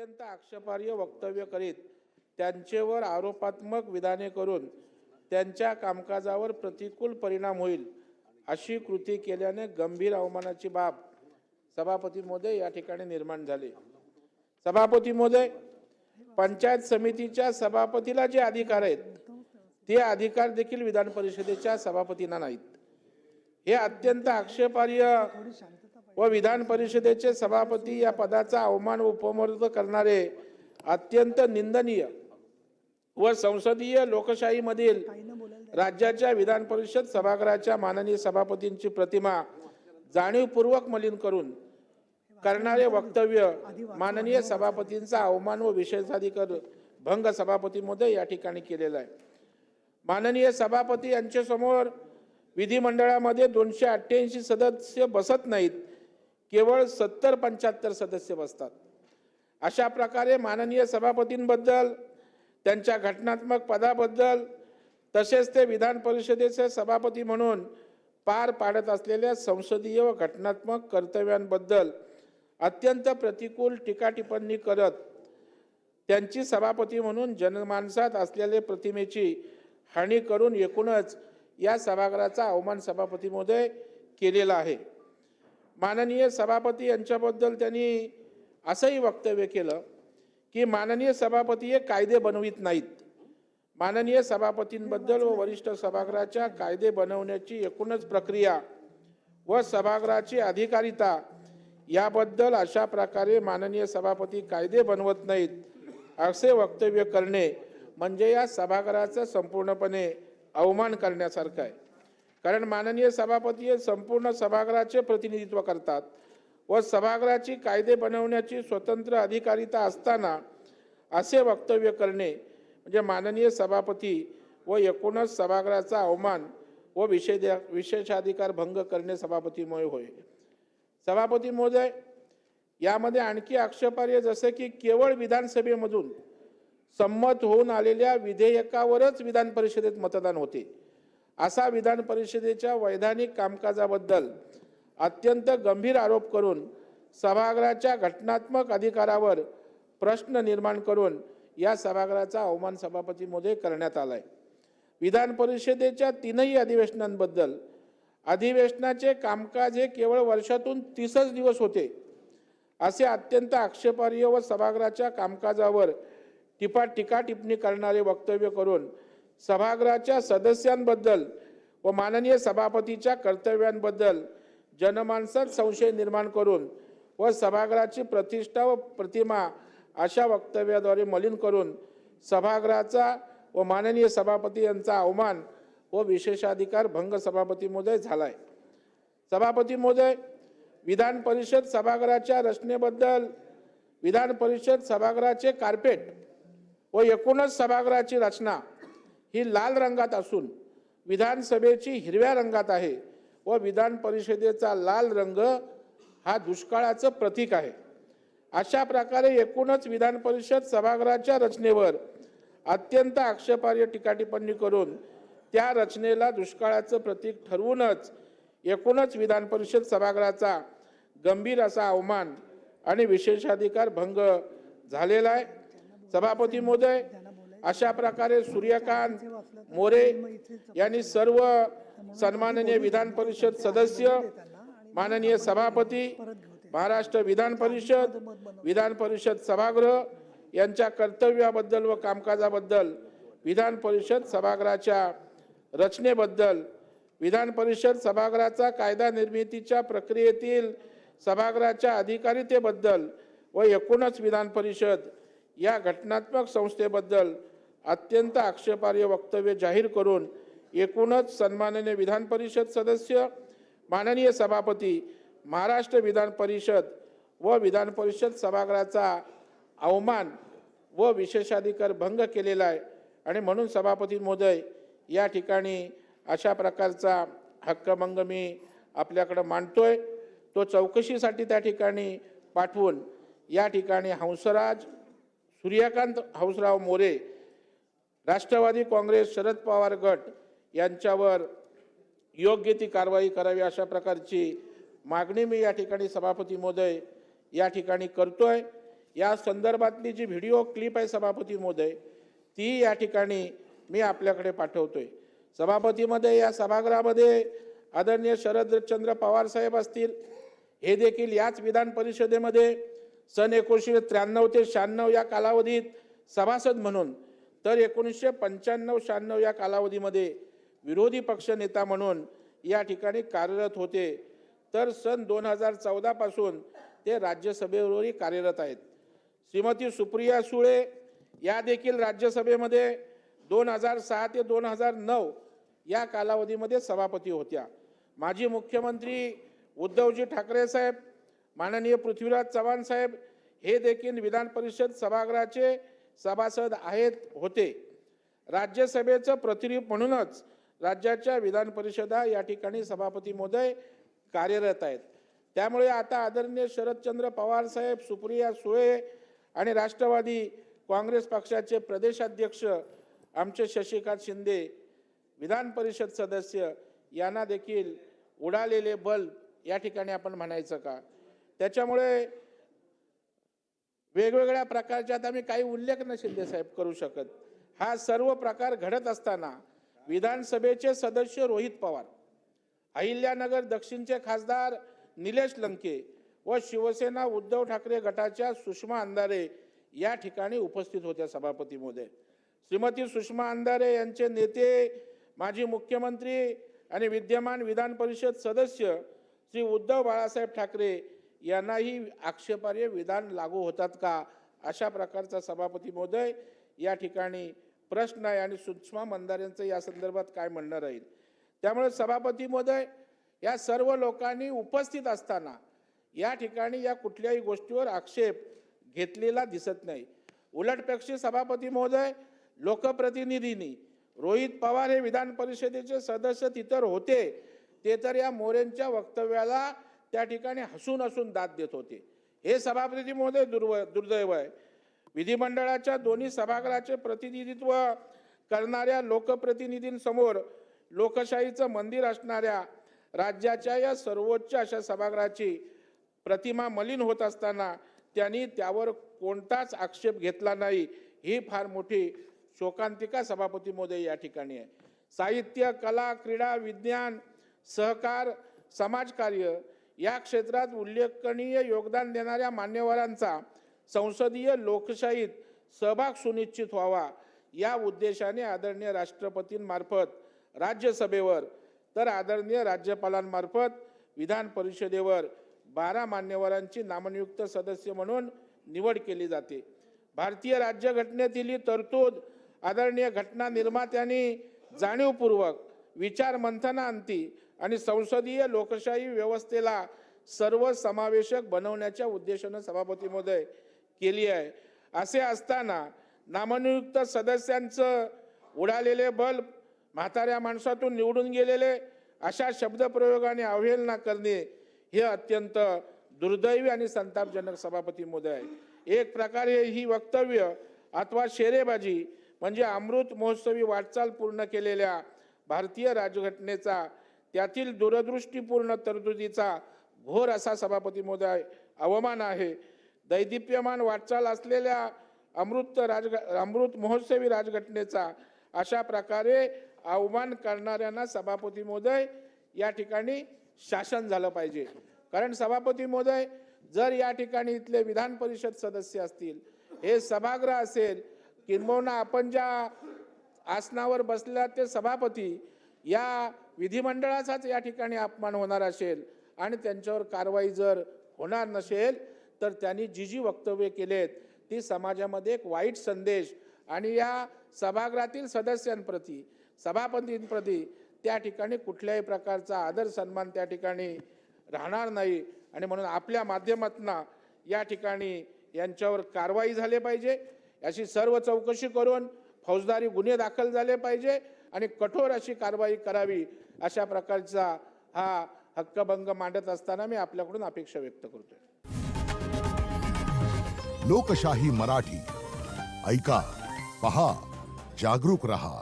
अत्यंत आक्षेपार्ह वक्तव्य करीत त्यांच्यावर आरोपात्मक विधाने करून त्यांच्या कामकाजावर प्रतिकूल परिणाम होईल अशी कृती केल्याने गंभीर अवमानाची बाब सभापती महोदय या ठिकाणी निर्माण झाली। सभापती महोदय, पंचायत समितीच्या सभापतीला जे अधिकार आहेत ते अधिकार देखील विधान परिषदेच्या सभापतींना नाहीत। हे अत्यंत आक्षेपार्ह व विधान परिषदेचे सभापती या पदाचा अवमान व उपमर्द करणारे अत्यंत निंदनीय व संसदीय लोकशाहीमधील राज्याच्या विधान परिषद सभागृहाच्या माननीय सभापतींची प्रतिमा जाणीवपूर्वक मलिन करून करणारे वक्तव्य माननीय सभापतींचा अवमान व विशेषाधिकार भंग सभापती महोदय या ठिकाणी केलेला आहे। माननीय सभापती यांच्या समोर विधिमंडळामध्ये 288 सदस्य बसत नाहीत, केवळ 70-75 सदस्य बसतात। अशा प्रकारे माननीय सभापतींबद्दल, त्यांच्या घटनात्मक पदाबद्दल, तसेच ते विधान परिषदेचे सभापती म्हणून पार पाडत असलेल्या संसदीय व घटनात्मक कर्तव्यांबद्दल अत्यंत प्रतिकूल टीका टिप्पणी करत त्यांची सभापती म्हणून जनमानसात असलेल्या प्रतिमेची हानी करून एकूणच या सभागृहाचा अवमान सभापती महोदय केलेला आहे। माननीय सभापती यांच्याबद्दल त्यांनी असंही वक्तव्य केलं की माननीय सभापती हे कायदे बनवित नाहीत। माननीय सभापतींबद्दल व वरिष्ठ सभागृहाच्या कायदे बनवण्याची एकूणच प्रक्रिया व सभागृहाची अधिकारिता याबद्दल अशा प्रकारे माननीय सभापती कायदे बनवत नाहीत असे वक्तव्य करणे म्हणजे या सभागृहाचा संपूर्णपणे अवमान करण्यासारखं आहे। कारण माननीय सभापती हे संपूर्ण सभागृहाचे प्रतिनिधित्व करतात व सभागृहाची कायदे बनवण्याची स्वतंत्र अधिकारिता असताना असे वक्तव्य करणे म्हणजे माननीय सभापती व एकूणच सभागृहाचा अवमान व विशेषाधिकार भंग करणे सभापतीमुळे होय। सभापती महोदय, यामध्ये आणखी आक्षेपार्ह जसे की केवळ विधानसभेमधून संमत होऊन आलेल्या विधेयकावरच विधान परिषदेत मतदान होते असा विधान परिषदेच्या वैधानिक कामकाजाबद्दल अत्यंत गंभीर आरोप करून सभागृहाच्या घटनात्मक अधिकारावर प्रश्न निर्माण करून या सभागृहाचा अवमान सभापती महोदय करण्यात आलाय। विधान परिषदेच्या 3ही अधिवेशनांबद्दल अधिवेशनाचे कामकाज हे केवळ वर्षातून 30च दिवस होते असे अत्यंत आक्षेपार्ह व सभागृहाच्या कामकाजावर टीका टिप्पणी करणारे वक्तव्य करून सभागृहाच्या सदस्यांबद्दल व माननीय सभापतीच्या कर्तव्यांबद्दल जनमानसात संशय निर्माण करून व सभागृहाची प्रतिष्ठा व प्रतिमा अशा वक्तव्याद्वारे मलिन करून सभागृहाचा व माननीय सभापती यांचा अवमान व विशेषाधिकार भंग सभापती महोदय झालाय। सभापती महोदय, विधान परिषद सभागृहाच्या रचनेबद्दल विधान परिषद सभागृहाचे कार्पेट व एकूणच सभागृहाची रचना ही लाल रंगात असून विधानसभेची हिरव्या रंगात आहे व विधान परिषदेचा लाल रंग हा दुष्काळाचं प्रतीक आहे। अशा प्रकारे एकूणच विधान परिषद सभागृहाच्या रचनेवर अत्यंत आक्षेपार्ह टीका टिप्पणी करून त्या रचनेला दुष्काळाचं प्रतीक ठरवूनच एकूणच विधान परिषद सभागृहाचा गंभीर असा अवमान आणि विशेषाधिकार भंग झालेला आहे। सभापती महोदय, अशा प्रकारे सूर्यकांत मोरे यांनी सर्व सन्माननीय विधान परिषद सदस्य, माननीय सभापती, महाराष्ट्र विधान परिषद सभागृह यांच्या कर्तव्याबद्दल व कामकाजाबद्दल, विधान परिषद सभागृहाच्या रचनेबद्दल, विधान परिषद सभागृहाचा कायदा निर्मितीच्या प्रक्रियेतील सभागृहाच्या अधिकारितेबद्दल व एकूणच विधान परिषद या घटनात्मक संस्थेबद्दल अत्यंत आक्षेपार्ह वक्तव्य जाहीर करून एकूणच सन्माननीय विधान परिषद सदस्य, माननीय सभापती, महाराष्ट्र विधान परिषद व विधान परिषद सभागृहाचा अवमान व विशेषाधिकार भंग केलेला आहे आणि म्हणून सभापती महोदय या ठिकाणी अशा प्रकारचा हक्कभंग मी आपल्याकडे मांडतोय। तो चौकशीसाठी त्या ठिकाणी पाठवून या ठिकाणी हंसराज सूर्यकांत हंसराव मोरे, राष्ट्रवादी काँग्रेस शरद पवार गट यांच्यावर योग्य ती कारवाई करावी अशा प्रकारची मागणी मी या ठिकाणी सभापती महोदय या ठिकाणी करतोय। या संदर्भातली जी व्हिडिओ क्लिप आहे सभापती महोदय, ती या ठिकाणी मी आपल्याकडे पाठवतोय. सभापतीमध्ये या सभागृहामध्ये आदरणीय शरदचंद्र पवार साहेब असतील, हे देखील याच विधान परिषदेमध्ये सन 1993 ते 96 या कालावधीत सभासद म्हणून, तर 1995-96 या कालावधीमध्ये विरोधी पक्ष नेता म्हणून या ठिकाणी कार्यरत होते. तर सन 2014 पासून ते राज्यसभेवरही कार्यरत आहेत. श्रीमती सुप्रिया सुळे या देखील राज्यसभेमध्ये 2006 ते 2009 या कालावधीमध्ये सभापती होत्या. माजी मुख्यमंत्री उद्धवजी ठाकरे साहेब, माननीय पृथ्वीराज चव्हाण साहेब हे देखील विधान परिषद सभागृहाचे सभासद होते. राज्यसभेचं प्रतिनिधी म्हणूनच राज्याच्या विधान परिषदा या ठिकाणी सभापती महोदय कार्यरत आहेत. त्यामुळे आता आदरणीय शरदचंद्र पवार साहेब, सुप्रिया सुळे आणि राष्ट्रवादी काँग्रेस पक्षाचे प्रदेशाध्यक्ष आमचे शशिकांत शिंदे विधान परिषद सदस्य यांना देखील उडालेले बल्ब या ठिकाणी आपण म्हणायचं का? त्याच्यामुळे वेगवेगळ्या प्रकारचे आता मी काही उल्लेख न शिंदे साहेब करू शकत. हा सर्व प्रकार घडत असताना विधानसभेचे सदस्य रोहित पवार, अहिल्यानगर दक्षिणचे खासदार निलेश लंके व शिवसेना उद्धव ठाकरे गटाच्या सुषमा अंधारे या ठिकाणी उपस्थित होत्या. सभापती महोदय, श्रीमती सुषमा अंधारे यांचे नेते माजी मुख्यमंत्री आणि विद्यमान विधान परिषद सदस्य श्री उद्धव बाळासाहेब ठाकरे यांनाही आक्षेपार्ह विधान लागू होतात का, अशा प्रकारचा सभापती महोदय या ठिकाणी प्रश्न आहे. आणि सुषमा अंधारेंचं या संदर्भात काय म्हणणं राहील. त्यामुळे सभापती महोदय, या सर्व लोकांनी उपस्थित असताना या ठिकाणी या कुठल्याही गोष्टीवर आक्षेप घेतलेला दिसत नाही. उलटपेक्षा सभापती महोदय, लोकप्रतिनिधींनी रोहित पवार हे विधान परिषदेचे सदस्य तिथं होते, ते तर या मोरेंच्या वक्तव्याला त्या ठिकाणी हसून दाद देत होते. हे सभापती महोदय दुर्दैव आहे. विधिमंडळाच्या दोन्ही सभागृहाचे प्रतिनिधित्व करणाऱ्या लोकप्रतिनिधींसमोर लोकशाहीचं मंदिर असणाऱ्या राज्याच्या या सर्वोच्च अशा सभागृहाची प्रतिमा मलिन होत असताना त्यांनी त्यावर कोणताच आक्षेप घेतला नाही. ही फार मोठी शोकांतिका सभापती महोदय या ठिकाणी आहे. साहित्य, कला, क्रीडा, विज्ञान, सहकार, समाजकार्य या क्षेत्रात उल्लेखनीय योगदान देणाऱ्या मान्यवरांचा संसदीय लोकशाहीत सहभाग सुनिश्चित व्हावा या उद्देशाने आदरणीय राष्ट्रपतींमार्फत राज्यसभेवर तर आदरणीय राज्यपालांमार्फत विधान परिषदेवर 12 मान्यवरांची नामनियुक्त सदस्य म्हणून निवड केली जाते. भारतीय राज्यघटनेतील ही तरतूद आदरणीय घटना निर्मात्यांनी जाणीवपूर्वक विचार मंथनाअंती आणि संसदीय लोकशाही व्यवस्थेला सर्वसमावेशक बनवण्याच्या उद्देशाने सभापती महोदय केली आहे. असे असताना नामनियुक्त सदस्यांचं उडालेले बल्ब, म्हाताऱ्या माणसातून निवडून गेलेले अशा शब्दप्रयोगाने अवहेलना करणे हे अत्यंत दुर्दैवी आणि संतापजनक सभापती महोदय आहे. एक प्रकारे ही वक्तव्य अथवा शेरेबाजी म्हणजे अमृत महोत्सवी वाटचाल पूर्ण केलेल्या भारतीय राज्यघटनेचा, त्यातील दूरदृष्टीपूर्ण तरतुदीचा घोर असा सभापती महोदय अवमान आहे. दैदिप्यमान वाटचाल असलेल्या अमृत महोत्सवी राजघटनेचा अशा प्रकारे अवमान करणाऱ्यांना सभापती महोदय या ठिकाणी शासन झालं पाहिजे. कारण सभापती महोदय, जर या ठिकाणी इथले विधान परिषद सदस्य असतील, हे सभागृह असेल, किंबहुना आपण ज्या आसनावर बसलेला ते सभापती, या विधिमंडळाचाच या ठिकाणी अपमान होणार असेल आणि त्यांच्यावर कारवाई जर होणार नसेल तर त्यांनी जी वक्तव्ये केलेत ती समाजामध्ये एक वाईट संदेश आणि या सभागृहातील सदस्यांप्रती, सभापतींप्रती त्या ठिकाणी कुठल्याही प्रकारचा आदर सन्मान त्या ठिकाणी राहणार नाही. आणि म्हणून आपल्या माध्यमातून या ठिकाणी यांच्यावर कारवाई झाली पाहिजे. याची सर्व चौकशी करून फौजदारी गुन्हे दाखल झाले पाहिजे आणि कठोर अशी कारवाई करावी, अशा प्रकारचा हा हक्कभंग मांडत असताना मी आपल्याकडून अपेक्षा व्यक्त करतोय. लोकशाही मराठी ऐका, पहा, जागरूक रहा.